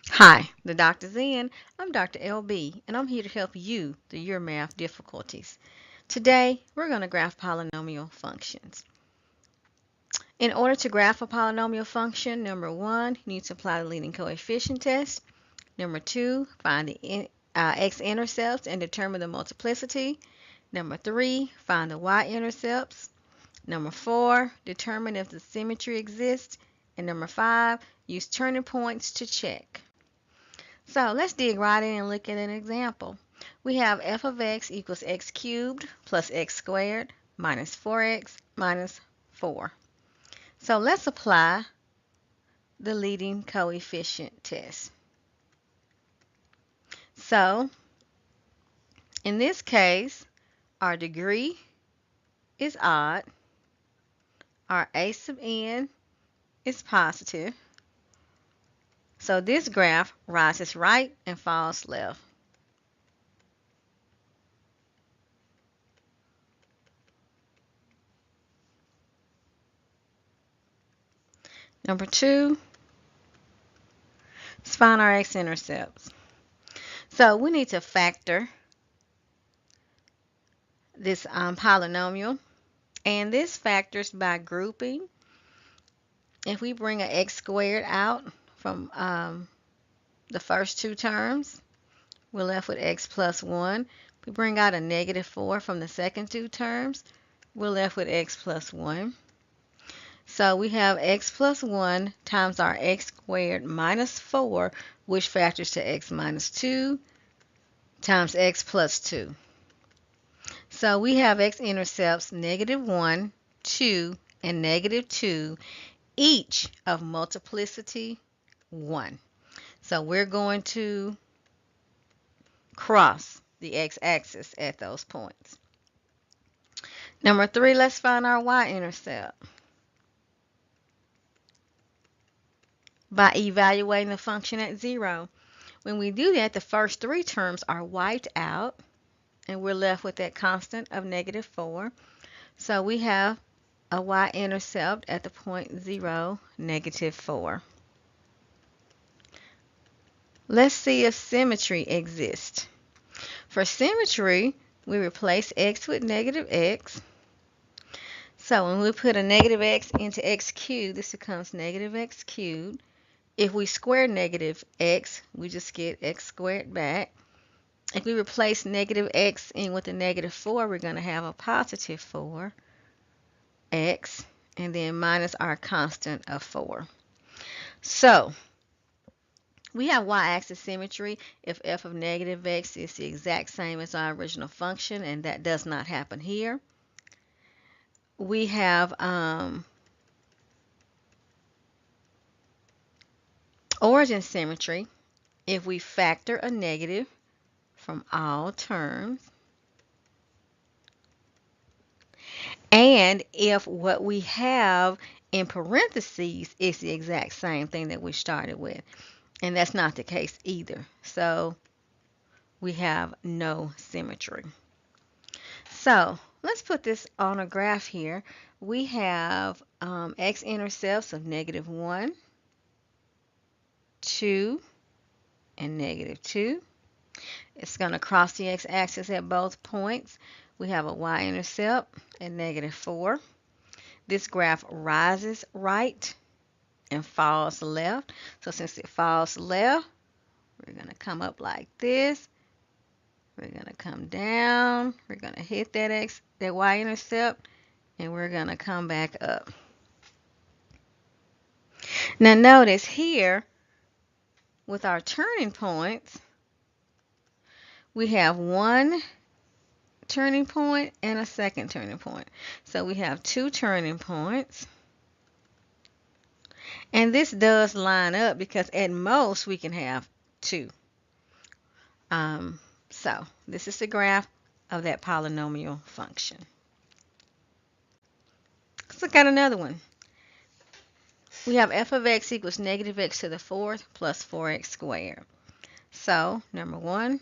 Hi, the doctor's in. I'm Dr. LB, and I'm here to help you through your math difficulties. Today, we're going to graph polynomial functions. In order to graph a polynomial function, number one, you need to apply the leading coefficient test. Number two, find the x-intercepts and determine the multiplicity. Number three, find the y-intercepts. Number four, determine if the symmetry exists. And number five, use turning points to check. So let's dig right in and look at an example. We have f of x equals x cubed plus x squared minus 4x minus 4. So let's apply the leading coefficient test. So in this case, our degree is odd, our a sub n is positive, so this graph rises right and falls left. Number two, let's find our x-intercepts. So we need to factor this polynomial, and this factors by grouping. If we bring an x squared out from the first two terms, we're left with x plus 1. If we bring out a negative 4 from the second two terms, we're left with x plus 1. So we have x plus 1 times our x squared minus 4, which factors to x minus 2, times x plus 2. So we have x-intercepts negative 1, 2, and negative 2, each of multiplicity 1. So we're going to cross the x-axis at those points. Number 3, let's find our y-intercept. By evaluating the function at 0. When we do that, the first three terms are wiped out, and we're left with that constant of negative 4. So we have a y-intercept at the point 0, negative 4. Let's see if symmetry exists. For symmetry, we replace x with negative x. So when we put a negative x into x cubed, this becomes negative x cubed. If we square negative x, we just get x squared back. If we replace negative x in with a negative 4, we're going to have a positive 4x, and then minus our constant of 4. So we have y-axis symmetry if f of negative x is the exact same as our original function, and that does not happen here. We have origin symmetry if we factor a negative from all terms, and if what we have in parentheses is the exact same thing that we started with. And that's not the case either. So we have no symmetry. So let's put this on a graph here. We have x-intercepts of negative 1, 2, and negative 2. It's going to cross the x-axis at both points. We have a y-intercept at negative 4. This graph rises right and falls left. So since it falls left, we're going to come up like this. We're going to come down. We're going to hit that y-intercept, and we're going to come back up. Now notice here, with our turning points, we have one turning point and a second turning point. So we have two turning points. And this does line up because at most we can have two. So this is the graph of that polynomial function. Let's look at another one. We have f of x equals negative x to the fourth plus 4x squared. So number one,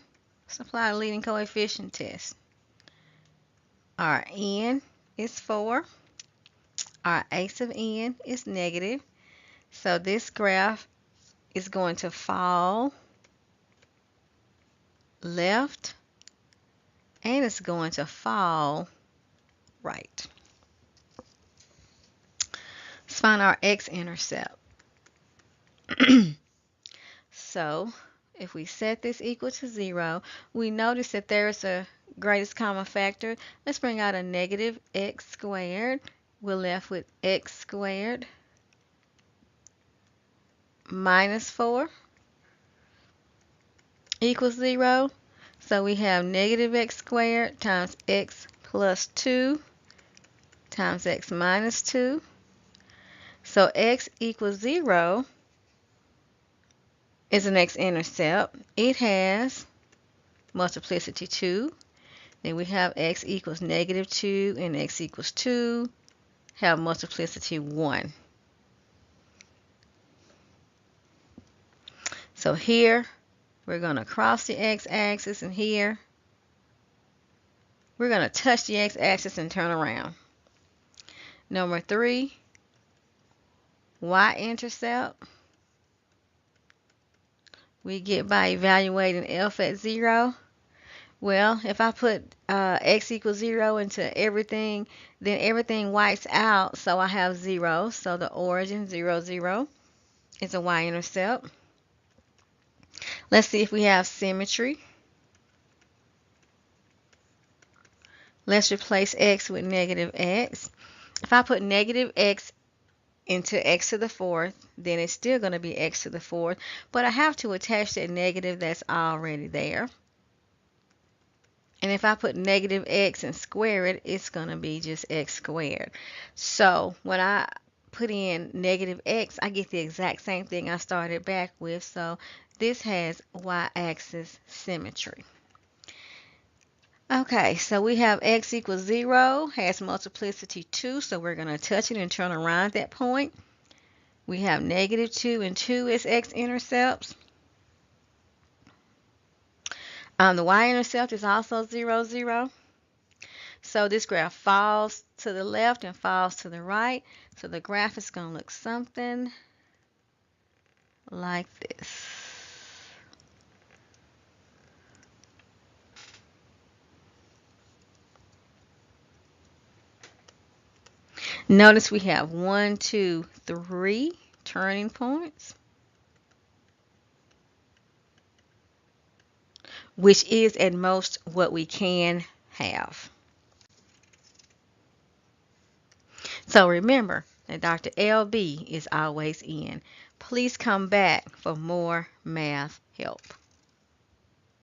let's apply the leading coefficient test. Our n is 4. Our a sub n is negative. So this graph is going to fall left, and it's going to fall right. Let's find our x-intercept. So if we set this equal to 0, we notice that there's a greatest common factor. Let's bring out a negative x squared. We're left with x squared minus 4 equals 0. So we have negative x squared times x plus 2 times x minus 2. So x equals 0 is an x-intercept. It has multiplicity 2. Then we have x equals negative 2 and x equals 2 have multiplicity 1. So here we're going to cross the x-axis, and here we're going to touch the x-axis and turn around. Number 3, y-intercept. We get by evaluating f at 0. Well, if I put x equals 0 into everything, then everything wipes out, so I have 0. So the origin 0, 0 is a y-intercept. Let's see if we have symmetry. Let's replace x with negative x. If I put negative x into x to the 4th, then it's still going to be x to the 4th, but I have to attach that negative that's already there. And if I put negative x and square it, it's going to be just x squared. So when I put in negative x, I get the exact same thing I started back with. So this has y-axis symmetry. Okay, so we have x equals 0, has multiplicity 2, so we're going to touch it and turn around at that point. We have negative 2 and 2 as x-intercepts. The y-intercept is also 0, 0. So this graph falls to the left and falls to the right. So the graph is going to look something like this. Notice we have 1, 2, 3 turning points, which is at most what we can have. So remember that Dr. LB is always in. Please come back for more math help.